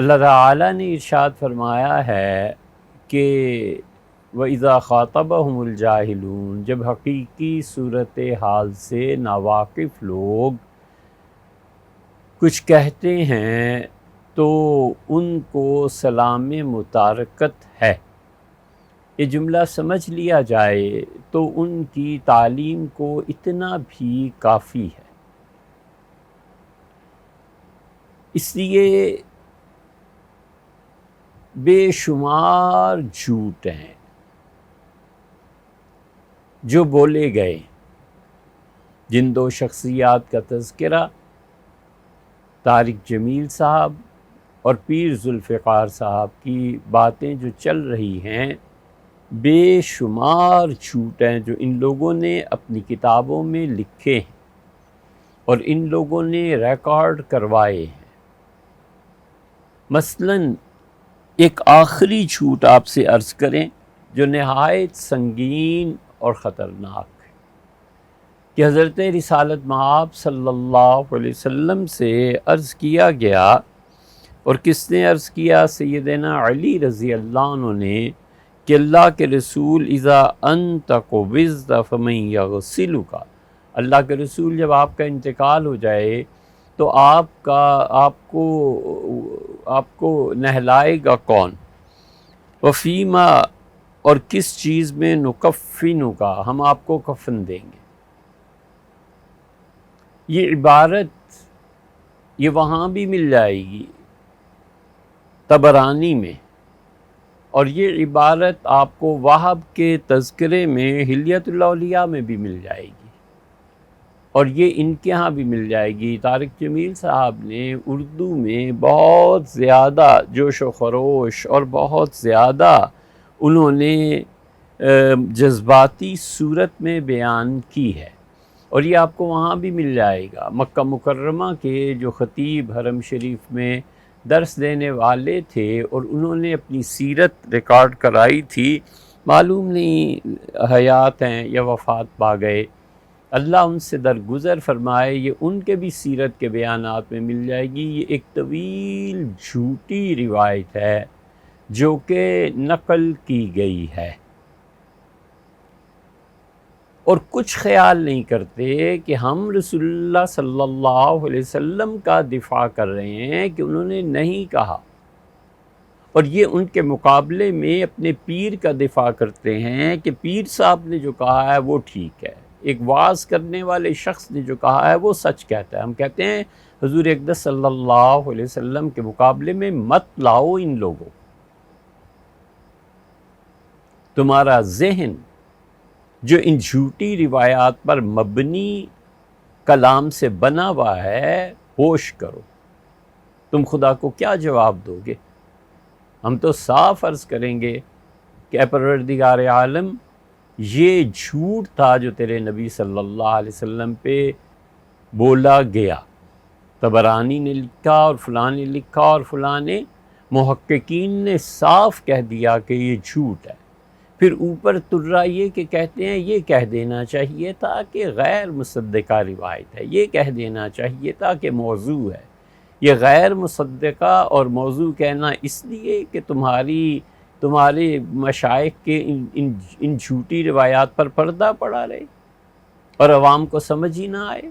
اللہ تعالیٰ نے ارشاد فرمایا ہے کہ وَإِذَا خَاطَبَهُمُ الْجَاهِلُونَ، جب حقیقی صورت حال سے ناواقف لوگ کچھ کہتے ہیں تو ان کو سلام متارکت ہے۔ یہ جملہ سمجھ لیا جائے تو ان کی تعلیم کو اتنا بھی کافی ہے۔ اس لیے بے شمار جھوٹ ہیں جو بولے گئے، جن دو شخصیات کا تذکرہ طارق جمیل صاحب اور پیر ذوالفقار صاحب کی باتیں جو چل رہی ہیں، بے شمار جھوٹ ہیں جو ان لوگوں نے اپنی کتابوں میں لکھے ہیں اور ان لوگوں نے ریکارڈ کروائے ہیں۔ مثلاً ایک آخری جھوٹ آپ سے عرض کریں جو نہایت سنگین اور خطرناک ہے کہ حضرت رسالت مآب صلی اللہ علیہ وسلم سے عرض کیا گیا، اور کس نے عرض کیا؟ سیدنا علی رضی اللہ عنہ نے، کہ اللہ کے رسول اذا انت قبضت فمن یغسلک، اللہ کے رسول جب آپ کا انتقال ہو جائے تو آپ کو نہلائے گا کون؟ وفیما، اور کس چیز میں؟ نکفنک، ہم آپ کو کفن دیں گے۔ یہ عبارت یہ وہاں بھی مل جائے گی طبرانی میں، اور یہ عبارت آپ کو وہب کے تذکرے میں حلیۃ الاولیاء میں بھی مل جائے گی، اور یہ ان کے ہاں بھی مل جائے گی۔ طارق جمیل صاحب نے اردو میں بہت زیادہ جوش و خروش اور بہت زیادہ انہوں نے جذباتی صورت میں بیان کی ہے، اور یہ آپ کو وہاں بھی مل جائے گا۔ مکہ مکرمہ کے جو خطیب حرم شریف میں درس دینے والے تھے اور انہوں نے اپنی سیرت ریکارڈ کرائی تھی، معلوم نہیں حیات ہیں یا وفات پا گئے، اللہ ان سے درگزر فرمائے۔ یہ ان کے بھی سیرت کے بیانات میں مل جائے گی۔ یہ ایک طویل جھوٹی روایت ہے جو کہ نقل کی گئی ہے، اور کچھ خیال نہیں کرتے کہ ہم رسول اللہ صلی اللہ علیہ وسلم کا دفاع کر رہے ہیں کہ انہوں نے نہیں کہا، اور یہ ان کے مقابلے میں اپنے پیر کا دفاع کرتے ہیں کہ پیر صاحب نے جو کہا ہے وہ ٹھیک ہے، ایک وعظ کرنے والے شخص نے جو کہا ہے وہ سچ کہتا ہے۔ ہم کہتے ہیں حضور اقدس صلی اللہ علیہ وسلم کے مقابلے میں مت لاؤ ان لوگوں، تمہارا ذہن جو ان جھوٹی روایات پر مبنی کلام سے بنا ہوا ہے، ہوش کرو۔ تم خدا کو کیا جواب دو گے؟ ہم تو صاف عرض کریں گے کہ اے پروردگار عالم، یہ جھوٹ تھا جو تیرے نبی صلی اللہ علیہ وسلم پہ بولا گیا۔ طبرانی نے لکھا اور فلاں نے لکھا اور فلاں نے، محققین نے صاف کہہ دیا کہ یہ جھوٹ ہے۔ پھر اوپر ترا یہ کہ کہتے ہیں یہ کہہ دینا چاہیے تھا کہ غیر مصدقہ روایت ہے، یہ کہہ دینا چاہیے تھا کہ موضوع ہے۔ یہ غیر مصدقہ اور موضوع کہنا اس لیے کہ تمہارے مشائخ کے ان جھوٹی روایات پر پردہ پڑا رہے اور عوام کو سمجھ ہی نہ آئے،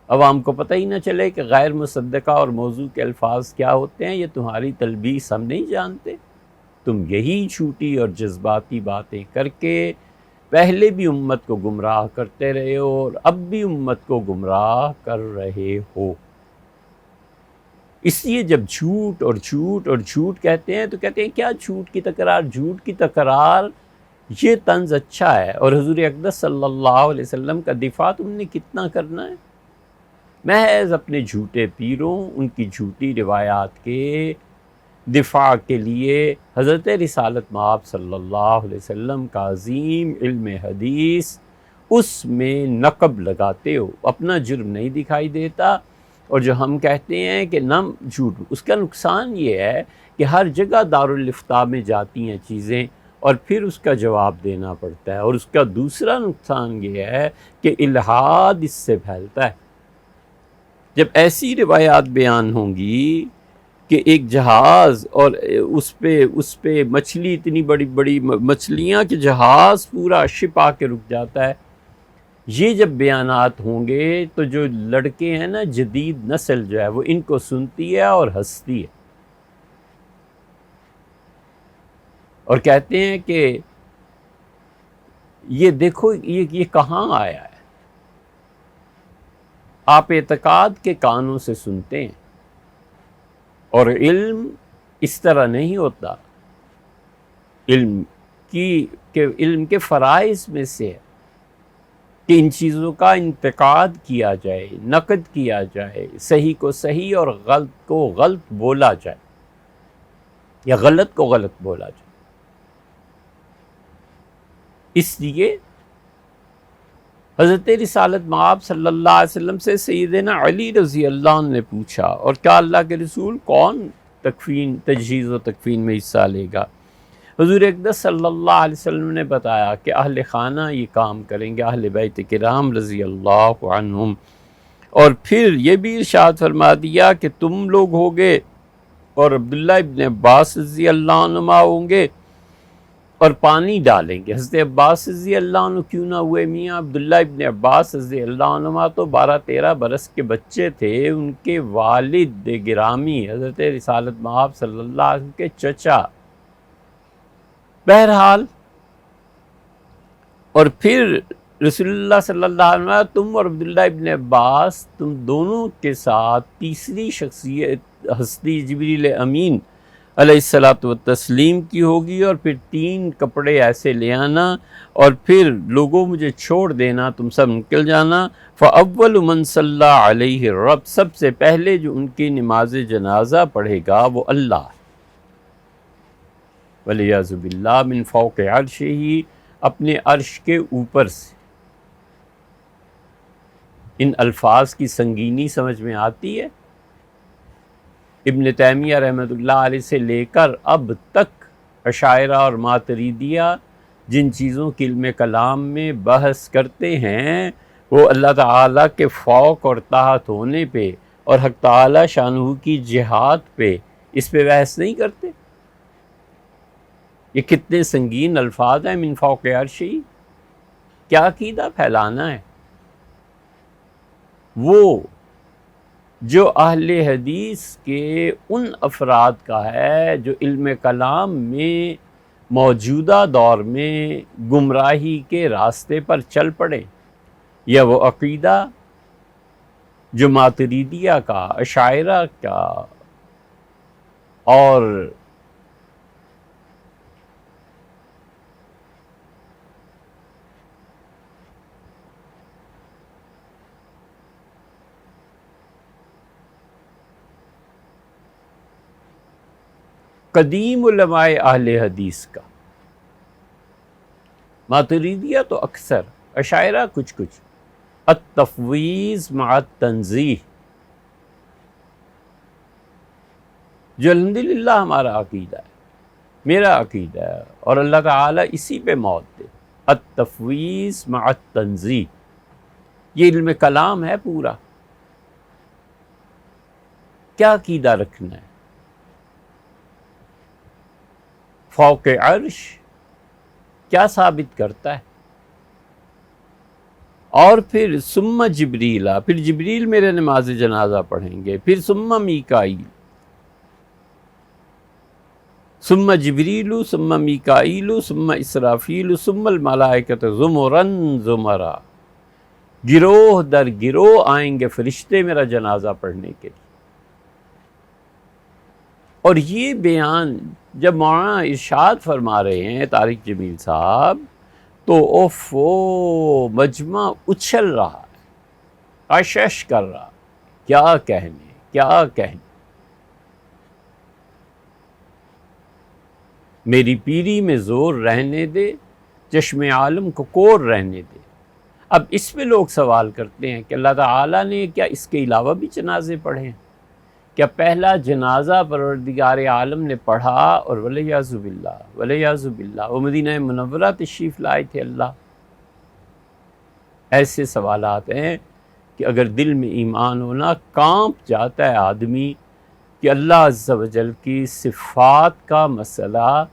عوام کو پتہ ہی نہ چلے کہ غیر مصدقہ اور موضوع کے الفاظ کیا ہوتے ہیں۔ یہ تمہاری تلبیس ہم نہیں جانتے۔ تم یہی جھوٹی اور جذباتی باتیں کر کے پہلے بھی امت کو گمراہ کرتے رہے ہو اور اب بھی امت کو گمراہ کر رہے ہو۔ اس لیے جب جھوٹ اور جھوٹ اور جھوٹ کہتے ہیں تو کہتے ہیں کیا جھوٹ کی تکرار؟ جھوٹ کی تکرار یہ طنز اچھا ہے، اور حضور اقدس صلی اللہ علیہ وسلم کا دفاع تم نے کتنا کرنا ہے؟ محض اپنے جھوٹے پیروں، ان کی جھوٹی روایات کے دفاع کے لیے حضرت رسالت مآب صلی اللہ علیہ وسلم کا عظیم علم حدیث اس میں نقب لگاتے ہو، اپنا جرم نہیں دکھائی دیتا۔ اور جو ہم کہتے ہیں کہ نم جھوٹ، اس کا نقصان یہ ہے کہ ہر جگہ دارالافتاء میں جاتی ہیں چیزیں اور پھر اس کا جواب دینا پڑتا ہے، اور اس کا دوسرا نقصان یہ ہے کہ الحاد اس سے پھیلتا ہے۔ جب ایسی روایات بیان ہوں گی کہ ایک جہاز اور اس پہ مچھلی، اتنی بڑی بڑی مچھلیاں کہ جہاز پورا شپ آ کے رک جاتا ہے. یہ جب بیانات ہوں گے تو جو لڑکے ہیں نا، جدید نسل جو ہے وہ ان کو سنتی ہے اور ہنستی ہے، اور کہتے ہیں کہ یہ دیکھو یہ کہاں آیا ہے. آپ اعتقاد کے کانوں سے سنتے ہیں، اور علم اس طرح نہیں ہوتا. علم کے فرائض میں سے ہے کہ ان چیزوں کا انتقاد کیا جائے، نقد کیا جائے، صحیح کو صحیح اور غلط کو غلط بولا جائے، یا غلط کو غلط بولا جائے. اس لیے حضرت رسالت مآب صلی اللہ علیہ وسلم سے سیدنا علی رضی اللہ عنہ نے پوچھا، اور کیا اللہ کے رسول کون تجہیز و تکفین میں حصہ لے گا؟ حضور اقدس صلی اللہ علیہ وسلم نے بتایا کہ اہل خانہ یہ کام کریں گے، اہل بیت کرام رضی اللہ عنہم. اور پھر یہ بھی ارشاد فرما دیا کہ تم لوگ ہوگے اور عبداللہ ابن عباس رضی اللہ عنہما ہوں گے اور پانی ڈالیں گے. حضرت عباس رضی اللہ عنہ کیوں نہ ہوئے میاں؟ عبداللہ ابن عباس رضی اللہ عنہما تو 12-13 برس کے بچے تھے. ان کے والد گرامی حضرت رسالت مآب صلی اللہ علیہ وسلم کے چچا. بہرحال، اور پھر رسول اللہ صلی اللہ علیہ وسلم تم اور عبداللہ ابن عباس، تم دونوں کے ساتھ تیسری شخصیت ہستی جبریل امین علیہ الصلاۃ والتسلیم کی ہوگی، اور پھر 3 کپڑے ایسے لے آنا اور پھر لوگوں مجھے چھوڑ دینا، تم سب نکل جانا. فاول من صلی علیہ الرب، سب سے پہلے جو ان کی نماز جنازہ پڑھے گا وہ اللہ ہے. وَلِيَعْوذُ بِاللَّهِ مِنْ فَوْقِ عَرْشِهِ، اپنے عرش کے اوپر سے. ان الفاظ کی سنگینی سمجھ میں آتی ہے؟ ابن تیمیہ رحمۃ اللہ علیہ سے لے کر اب تک اشاعرہ اور ماتریدیہ جن چیزوں کی علم کلام میں بحث کرتے ہیں، وہ اللہ تعالیٰ کے فوق اور تحت ہونے پہ اور حق تعالیٰ شانہ کی جہات پہ، اس پہ بحث نہیں کرتے. یہ کتنے سنگین الفاظ ہیں، من فوق عرشی. کیا عقیدہ پھیلانا ہے؟ وہ جو اہل حدیث کے ان افراد کا ہے جو علم کلام میں موجودہ دور میں گمراہی کے راستے پر چل پڑے، یا وہ عقیدہ جو ماتریدیہ کا، اشاعرہ کا اور قدیم علماء اہل حدیث کا. ماتریدیہ تو اکثر، اشاعرہ کچھ کچھ. التفویض مع التنزیہ، جو الحمدللہ ہمارا عقیدہ ہے، میرا عقیدہ ہے، اور اللہ تعالیٰ اسی پہ موت دے. التفویض مع التنزیہ، یہ علم کلام ہے پورا. کیا عقیدہ رکھنا ہے؟ فوق عرش کیا ثابت کرتا ہے؟ اور پھر ثم جبریل، پھر جبریل میرے نماز جنازہ پڑھیں گے، پھر ثم میکائیل، ثم جبریل ثم میکائیل ثم اسرافیل ثم الملائکۃ زمرا زمرا. گروہ در گروہ آئیں گے فرشتے میرا جنازہ پڑھنے کے لیے. اور یہ بیان جب مولانا ارشاد فرما رہے ہیں طارق جمیل صاحب، تو مجمع اچھل رہا ہے، اشش کر رہا، کیا کہنے. میری پیری میں زور رہنے دے، چشم عالم کو کور رہنے دے. اب اس پہ لوگ سوال کرتے ہیں کہ اللہ تعالیٰ نے کیا اس کے علاوہ بھی جنازے پڑھے ہیں؟ کیا پہلا جنازہ پروردگار عالم نے پڑھا اور ولیعذ باللہ وہ مدینہ منورہ تشریف لائے تھے؟ اللہ، ایسے سوالات ہیں کہ اگر دل میں ایمان ہونا، کانپ جاتا ہے آدمی کہ اللہ عز و جل کی صفات کا مسئلہ،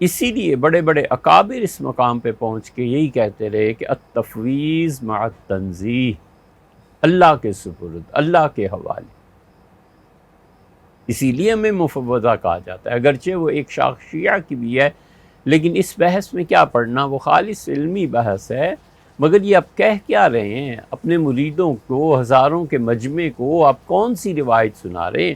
اسی لیے بڑے بڑے اکابر اس مقام پہ پہنچ کے یہی کہتے رہے کہ التفویض مع التنزیہ، اللہ کے سپرد، اللہ کے حوالے. اسی لیے ہمیں مفوضہ کہا جاتا ہے، اگرچہ وہ ایک شاخ شیعہ کی بھی ہے، لیکن اس بحث میں کیا پڑھنا، وہ خالص علمی بحث ہے. مگر یہ آپ کہہ کیا رہے ہیں اپنے مریدوں کو، ہزاروں کے مجمع کو، آپ کون سی روایت سنا رہے ہیں؟